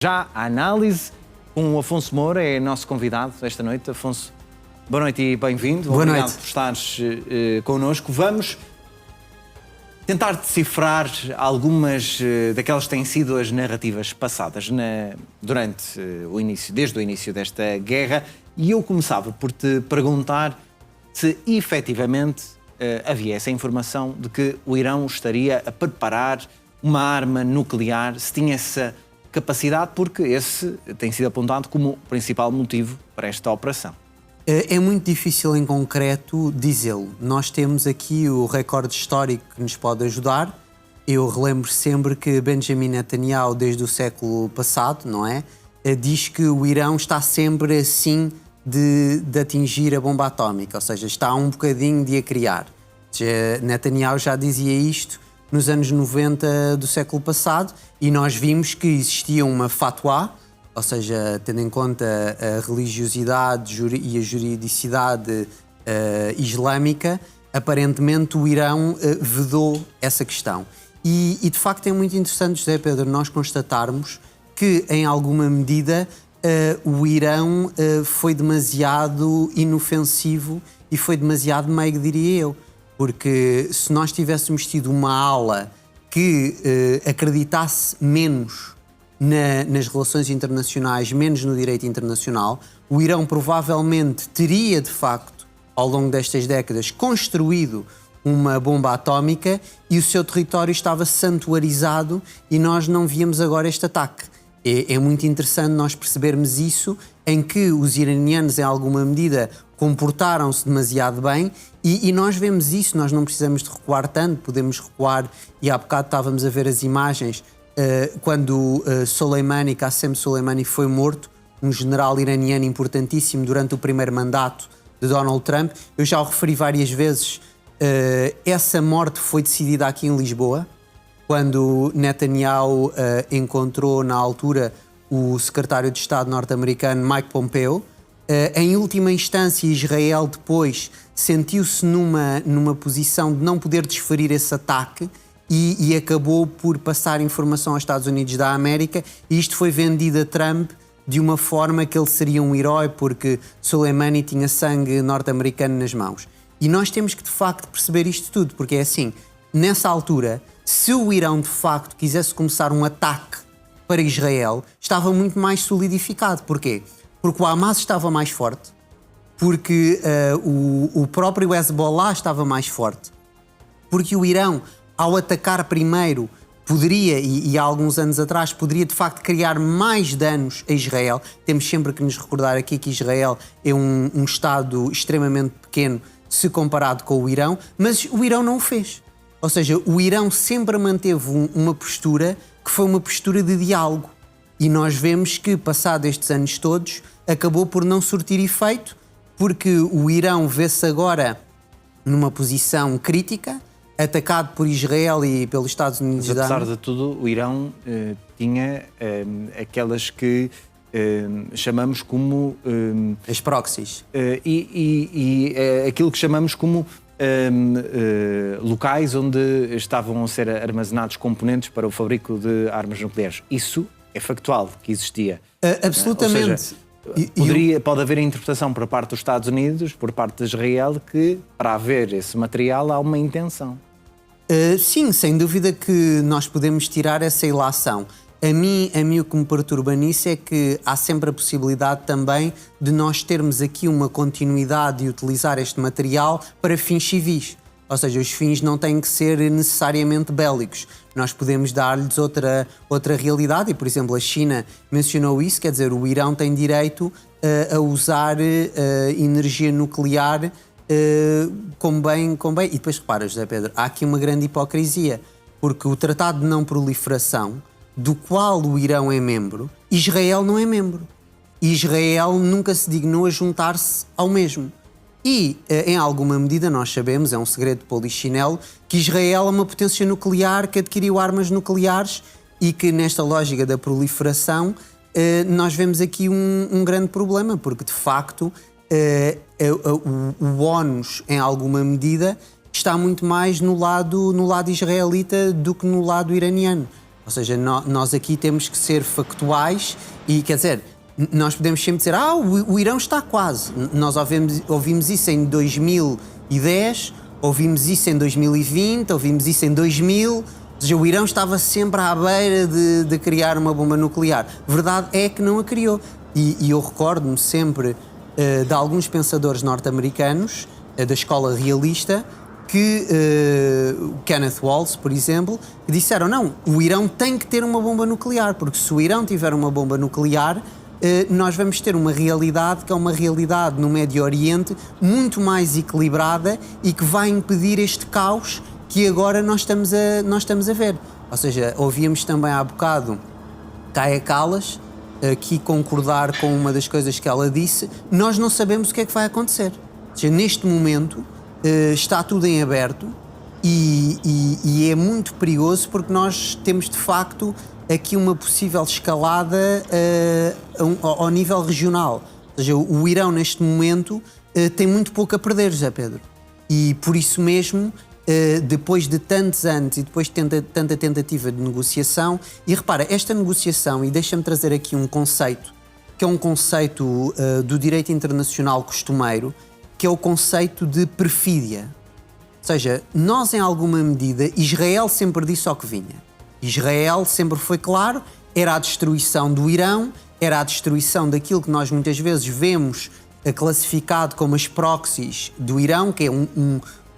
Já a análise com o Afonso Moura, é nosso convidado esta noite. Afonso, boa noite e bem-vindo. Boa Obrigado noite por estares connosco. Vamos tentar decifrar algumas daquelas que têm sido as narrativas passadas durante desde o início desta guerra. E eu começava por te perguntar se efetivamente havia essa informação de que o Irão estaria a preparar uma arma nuclear, se tinha essa capacidade, porque esse tem sido apontado como o principal motivo para esta operação. É muito difícil em concreto dizê-lo. Nós temos aqui o recorde histórico que nos pode ajudar. Eu relembro sempre que Benjamin Netanyahu, desde o século passado, não é? Diz que o Irão está sempre assim de atingir a bomba atómica, ou seja, está um bocadinho de a criar. Netanyahu já dizia isto nos anos 90 do século passado e nós vimos que existia uma fatwa, ou seja, tendo em conta a religiosidade e a juridicidade islâmica, aparentemente o Irão vedou essa questão. E de facto é muito interessante, José Pedro, nós constatarmos que em alguma medida o Irão foi demasiado inofensivo e foi demasiado meigo, diria eu. Porque se nós tivéssemos tido uma ala que acreditasse menos nas relações internacionais, menos no direito internacional, o Irão provavelmente teria, de facto, ao longo destas décadas, construído uma bomba atómica e o seu território estava santuarizado e nós não víamos agora este ataque. É muito interessante nós percebermos isso, em que os iranianos, em alguma medida, comportaram-se demasiado bem e nós vemos isso, nós não precisamos de recuar tanto, podemos recuar, e há bocado estávamos a ver as imagens, quando Qasem Soleimani foi morto, um general iraniano importantíssimo durante o primeiro mandato de Donald Trump. Eu já o referi várias vezes, essa morte foi decidida aqui em Lisboa, quando Netanyahu encontrou na altura o secretário de Estado norte-americano Mike Pompeo. Em última instância, Israel depois sentiu-se numa posição de não poder desferir esse ataque e acabou por passar informação aos Estados Unidos da América, e isto foi vendido a Trump de uma forma que ele seria um herói porque Soleimani tinha sangue norte-americano nas mãos. E nós temos que de facto perceber isto tudo, porque é assim, nessa altura, se o Irão de facto quisesse começar um ataque para Israel, estava muito mais solidificado. Porquê? Porque o Hamas estava mais forte, porque o próprio Hezbollah estava mais forte, porque o Irão, ao atacar primeiro, poderia, e há alguns anos atrás, poderia de facto criar mais danos a Israel. Temos sempre que nos recordar aqui que Israel é um Estado extremamente pequeno se comparado com o Irão, mas o Irão não o fez. Ou seja, o Irão sempre manteve uma postura que foi uma postura de diálogo. E nós vemos que, passados estes anos todos, acabou por não surtir efeito, porque o Irão vê-se agora numa posição crítica, atacado por Israel e pelos Estados Unidos. Mas, apesar de tudo, o Irão tinha aquelas que chamamos como... as proxies. Aquilo que chamamos como locais onde estavam a ser armazenados componentes para o fabrico de armas nucleares. Isso é factual, que existia. Absolutamente. Ou seja, pode haver a interpretação por parte dos Estados Unidos, por parte de Israel, que para haver esse material há uma intenção. Sim, sem dúvida que nós podemos tirar essa ilação. A mim o que me perturba nisso é que há sempre a possibilidade também de nós termos aqui uma continuidade de utilizar este material para fins civis. Ou seja, os fins não têm que ser necessariamente bélicos. Nós podemos dar-lhes outra realidade e, por exemplo, a China mencionou isso, quer dizer, o Irão tem direito a usar energia nuclear como bem. E depois repara, José Pedro, há aqui uma grande hipocrisia, porque o Tratado de Não Proliferação, do qual o Irão é membro, Israel não é membro. Israel nunca se dignou a juntar-se ao mesmo. E, em alguma medida, nós sabemos, é um segredo de polichinelo, que Israel é uma potência nuclear que adquiriu armas nucleares e que, nesta lógica da proliferação, nós vemos aqui um grande problema, porque, de facto, o ónus, em alguma medida, está muito mais no lado israelita do que no lado iraniano. Ou seja, nós aqui temos que ser factuais e, quer dizer, nós podemos sempre dizer o Irão está quase. Nós ouvimos isso em 2010, ouvimos isso em 2020, ouvimos isso em 2000. Ou seja, o Irão estava sempre à beira de criar uma bomba nuclear. Verdade é que não a criou. E eu recordo-me sempre de alguns pensadores norte-americanos, da escola realista, que Kenneth Waltz, por exemplo, que disseram não, o Irão tem que ter uma bomba nuclear, porque se o Irão tiver uma bomba nuclear, nós vamos ter uma realidade que é uma realidade no Médio Oriente muito mais equilibrada e que vai impedir este caos que agora nós estamos a ver. Ou seja, ouvíamos também há bocado Kaia Kallas aqui concordar com uma das coisas que ela disse. Nós não sabemos o que é que vai acontecer. Ou seja, neste momento está tudo em aberto e é muito perigoso porque nós temos de facto aqui uma possível escalada ao nível regional. Ou seja, o Irão neste momento tem muito pouco a perder, José Pedro. E por isso mesmo, depois de tantos anos e depois de tanta tentativa de negociação, e repara, esta negociação, e deixa-me trazer aqui um conceito, que é um conceito do direito internacional costumeiro, que é o conceito de perfídia. Ou seja, nós em alguma medida, Israel sempre disse ao que vinha. Israel sempre foi claro, era a destruição do Irão, era a destruição daquilo que nós muitas vezes vemos classificado como as proxies do Irão, que é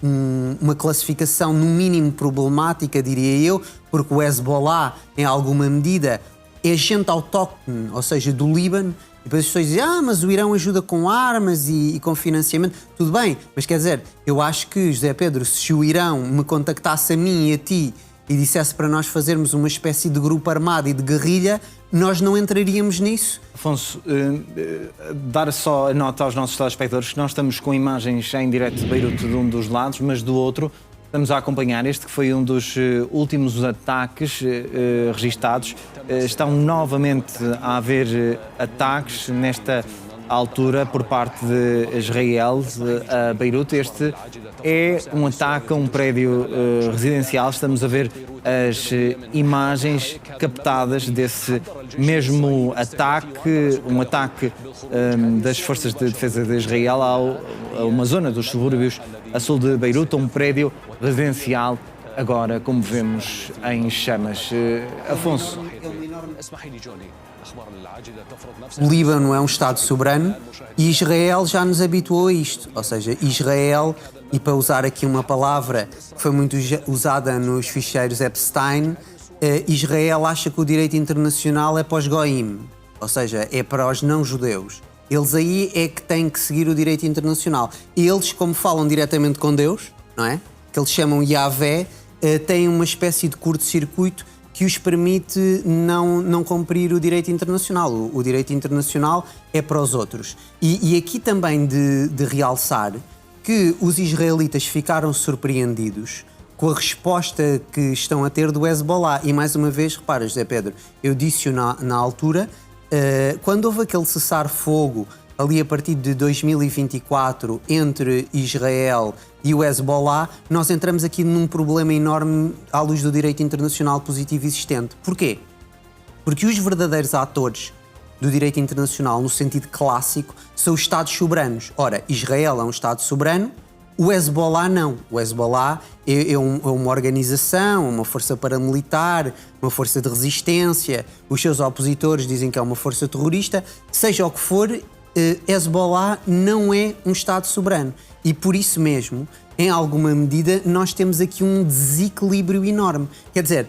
uma classificação no mínimo problemática, diria eu, porque o Hezbollah, em alguma medida, é gente autóctone, ou seja, do Líbano. E depois as pessoas dizem, mas o Irão ajuda com armas e com financiamento. Tudo bem, mas quer dizer, eu acho que, José Pedro, se o Irão me contactasse a mim e a ti e dissesse para nós fazermos uma espécie de grupo armado e de guerrilha, nós não entraríamos nisso. Afonso, dar só a nota aos nossos telespectadores que nós estamos com imagens em direto de Beirute de um dos lados, mas do outro estamos a acompanhar este que foi um dos últimos ataques registados. Estão novamente a haver ataques nesta altura por parte de Israel a Beirute. Este é um ataque a um prédio residencial. Estamos a ver as imagens captadas desse mesmo ataque, um ataque das forças de defesa de Israel a uma zona dos subúrbios a sul de Beirute, um prédio residencial, agora, como vemos, em chamas. Afonso. O Líbano é um Estado soberano e Israel já nos habituou a isto. Ou seja, Israel, e para usar aqui uma palavra que foi muito usada nos ficheiros Epstein, Israel acha que o direito internacional é para os goim, ou seja, é para os não-judeus. Eles aí é que têm que seguir o direito internacional. E eles, como falam diretamente com Deus, não é? Que eles chamam Yahvé, têm uma espécie de curto-circuito que os permite não cumprir o direito internacional. O direito internacional é para os outros. E aqui também de realçar que os israelitas ficaram surpreendidos com a resposta que estão a ter do Hezbollah. E mais uma vez, repara, José Pedro, eu disse-o na altura, quando houve aquele cessar-fogo ali a partir de 2024 entre Israel e o Hezbollah, nós entramos aqui num problema enorme à luz do direito internacional positivo existente. Porquê? Porque os verdadeiros atores do direito internacional, no sentido clássico, são os Estados soberanos. Ora, Israel é um Estado soberano, o Hezbollah não. O Hezbollah é uma organização, uma força paramilitar, uma força de resistência. Os seus opositores dizem que é uma força terrorista. Seja o que for, Hezbollah não é um Estado soberano. E por isso mesmo, em alguma medida, nós temos aqui um desequilíbrio enorme. Quer dizer,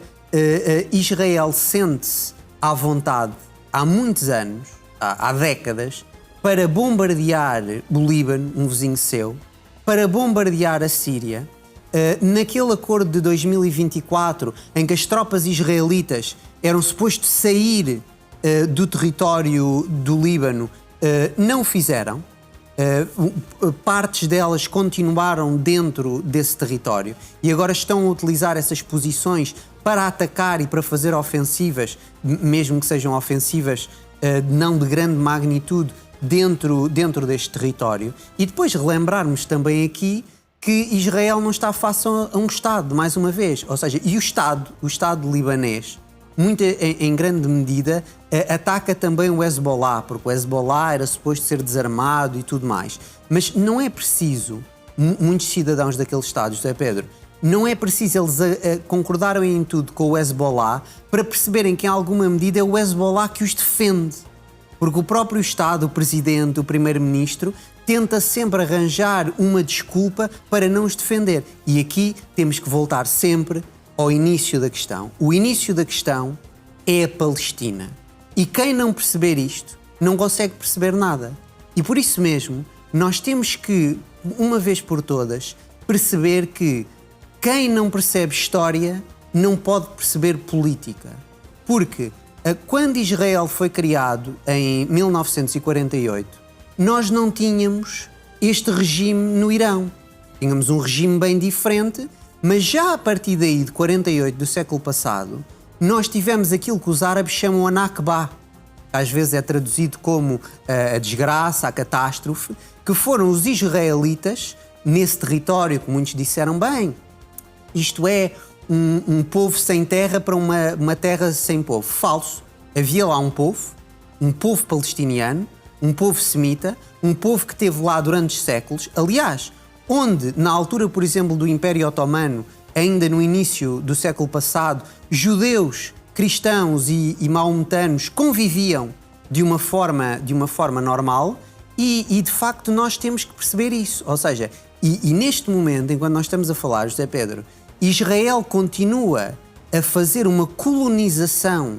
Israel sente-se à vontade há muitos anos, há décadas, para bombardear o Líbano, um vizinho seu, para bombardear a Síria. Naquele acordo de 2024, em que as tropas israelitas eram supostos sair do território do Líbano, não fizeram. Partes delas continuaram dentro desse território e agora estão a utilizar essas posições para atacar e para fazer ofensivas, mesmo que sejam ofensivas não de grande magnitude, dentro deste território. E depois relembrarmos também aqui que Israel não está face a um Estado, mais uma vez. Ou seja, e o Estado libanês em grande medida, ataca também o Hezbollah, porque o Hezbollah era suposto ser desarmado e tudo mais. Mas não é preciso, muitos cidadãos daqueles Estados, José Pedro, não é preciso eles concordarem em tudo com o Hezbollah para perceberem que, em alguma medida, é o Hezbollah que os defende. Porque o próprio Estado, o Presidente, o Primeiro-Ministro, tenta sempre arranjar uma desculpa para não os defender. E aqui temos que voltar sempre ao início da questão. O início da questão é a Palestina. E quem não perceber isto, não consegue perceber nada. E por isso mesmo, nós temos que, uma vez por todas, perceber que quem não percebe história não pode perceber política. Porque quando Israel foi criado em 1948, nós não tínhamos este regime no Irão. Tínhamos um regime bem diferente, mas já a partir daí, de 48 do século passado, nós tivemos aquilo que os árabes chamam a Nakba, que às vezes é traduzido como a desgraça, a catástrofe, que foram os israelitas nesse território que muitos disseram bem. Isto é um povo sem terra para uma terra sem povo. Falso. Havia lá um povo palestiniano, um povo semita, um povo que esteve lá durante séculos. Aliás, onde, na altura, por exemplo, do Império Otomano, ainda no início do século passado, judeus, cristãos e maometanos conviviam de uma forma normal e, de facto, nós temos que perceber isso. Ou seja, e neste momento, enquanto nós estamos a falar, José Pedro, Israel continua a fazer uma colonização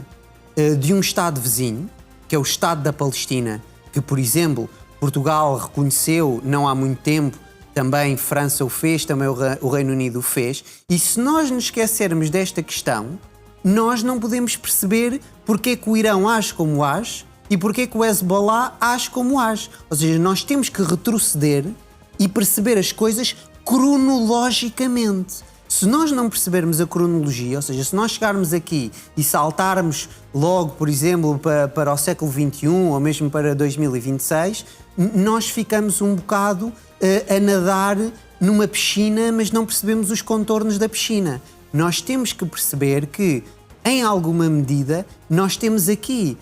de um Estado vizinho, que é o Estado da Palestina, que, por exemplo, Portugal reconheceu não há muito tempo, também França o fez, também o Reino Unido o fez, e se nós nos esquecermos desta questão, nós não podemos perceber porque é que o Irão age como age e porque é que o Hezbollah age como age. Ou seja, nós temos que retroceder e perceber as coisas cronologicamente. Se nós não percebermos a cronologia, ou seja, se nós chegarmos aqui e saltarmos logo, por exemplo, para o século XXI ou mesmo para 2026, nós ficamos um bocado a nadar numa piscina, mas não percebemos os contornos da piscina. Nós temos que perceber que, em alguma medida, nós temos aqui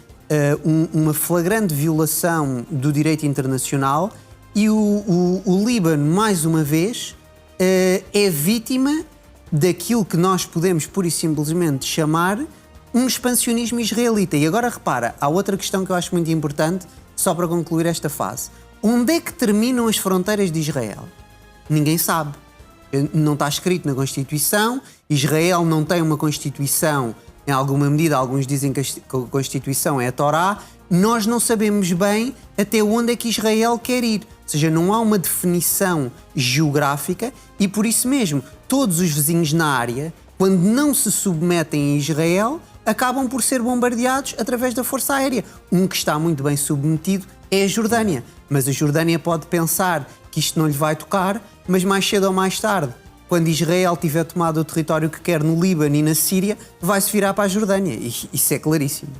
uma flagrante violação do direito internacional e o Líbano, mais uma vez, é vítima daquilo que nós podemos pura e simplesmente chamar um expansionismo israelita. E agora repara, há outra questão que eu acho muito importante, só para concluir esta fase. Onde é que terminam as fronteiras de Israel? Ninguém sabe. Não está escrito na Constituição, Israel não tem uma Constituição, em alguma medida, alguns dizem que a Constituição é a Torá, nós não sabemos bem até onde é que Israel quer ir. Ou seja, não há uma definição geográfica e, por isso mesmo, todos os vizinhos na área, quando não se submetem a Israel, acabam por ser bombardeados através da Força Aérea. Um que está muito bem submetido é a Jordânia. Mas a Jordânia pode pensar que isto não lhe vai tocar, mas mais cedo ou mais tarde, quando Israel tiver tomado o território que quer no Líbano e na Síria, vai-se virar para a Jordânia. E isso é claríssimo.